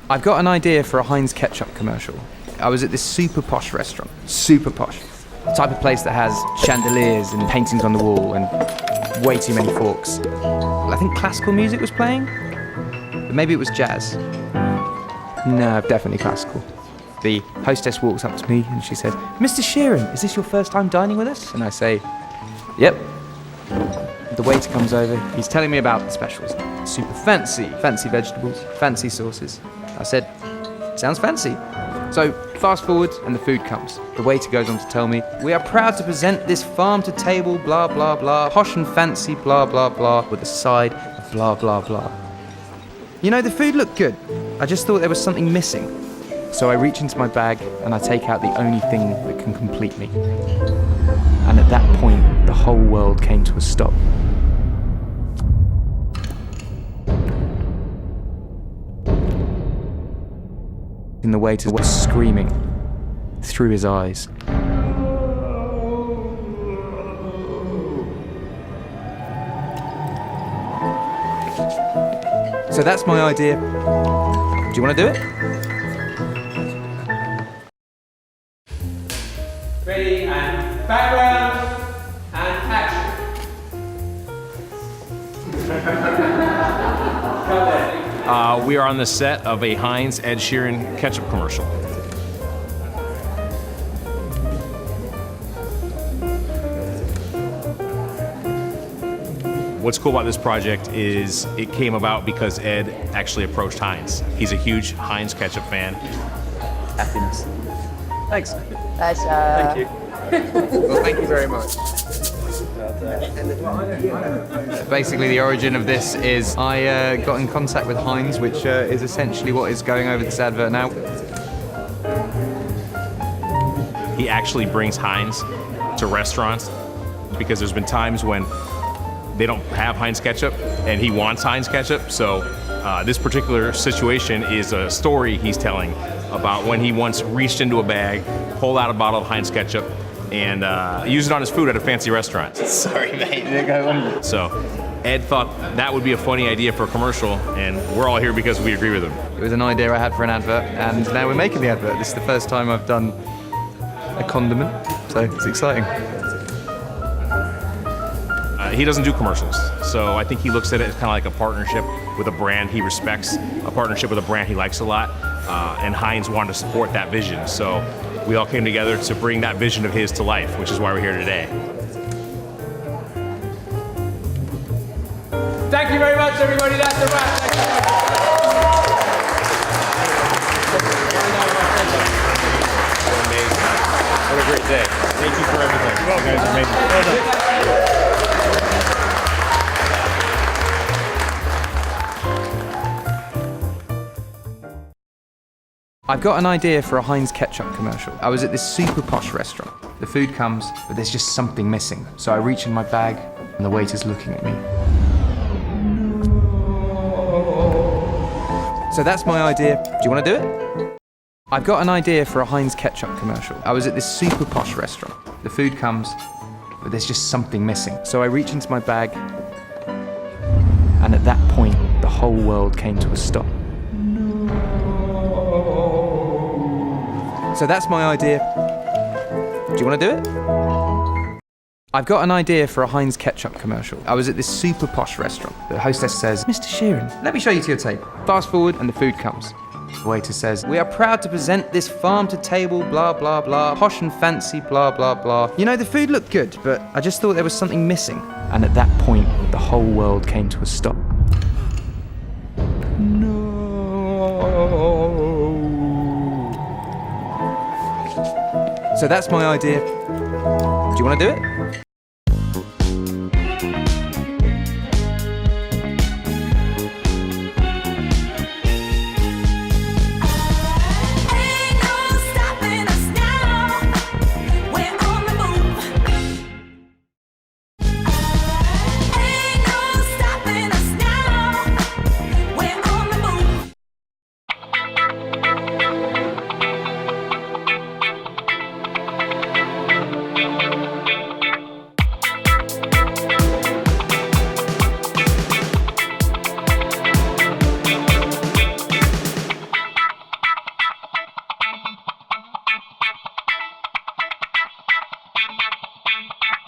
I've got an idea for a Heinz Ketchup commercial. I was at this super posh restaurant. Super posh. The type of place that has chandeliers and paintings on the wall and way too many forks. I think classical music was playing, but maybe it was jazz. No, definitely classical. The hostess walks up to me and she said, "Mr. Sheeran, is this your first time dining with us?" And I say, "Yep." The waiter comes over, he's telling me about the specials. Super fancy vegetables, fancy sauces. I said, "Sounds fancy." So fast forward and the food comes. The waiter goes on to tell me, "We are proud to present this farm to table blah blah blah, posh and fancy blah blah blah, with a side of blah blah blah." You know, the food looked good. I just thought there was something missing. So I reach into my bag and I take out the only thing that can complete me. And at that point, the whole world came to a stop. And the waiter was screaming through his eyes. So that's my idea. Do you want to do it? Ready, and background, and action. We are on the set of a Heinz Ed Sheeran ketchup commercial. What's cool about this project is it came about because Ed actually approached Heinz. He's a huge Heinz Ketchup fan. Happiness. Thanks. Thank you. Well, thank you very much. Basically, the origin of this is I got in contact with Heinz, which is essentially what is going over this advert now. He actually brings Heinz to restaurants because there's been times when they don't have Heinz Ketchup and he wants Heinz Ketchup. So this particular situation is a story he's telling about when he once reached into a bag, pulled out a bottle of Heinz Ketchup, and used it on his food at a fancy restaurant. Sorry, mate. Didn't go on. So Ed thought that would be a funny idea for a commercial, and we're all here because we agree with him. It was an idea I had for an advert, and now we're making the advert. This is the first time I've done a condiment, so it's exciting. He doesn't do commercials, so I think he looks at it as kind of like a partnership with a brand he respects, a partnership with a brand he likes a lot, and Heinz wanted to support that vision. So we all came together to bring that vision of his to life, which is why we're here today. Thank you very much, everybody. That's a wrap. Thank you. Amazing. What a great day. Thank you for everything. You guys are amazing. Well done. I've got an idea for a Heinz Ketchup commercial. I was at this super posh restaurant. The food comes, but there's just something missing. So I reach in my bag, and the waiter's looking at me. So that's my idea. Do you want to do it? I've got an idea for a Heinz Ketchup commercial. I was at this super posh restaurant. The food comes, but there's just something missing. So I reach into my bag, and at that point, the whole world came to a stop. So that's my idea. Do you want to do it? I've got an idea for a Heinz Ketchup commercial. I was at this super posh restaurant. The hostess says, "Mr. Sheeran, let me show you to your table." Fast forward and the food comes. The waiter says, "We are proud to present this farm to table blah blah blah, posh and fancy blah blah blah." You know, the food looked good, but I just thought there was something missing. And at that point, the whole world came to a stop. So that's my idea. Do you want to do it?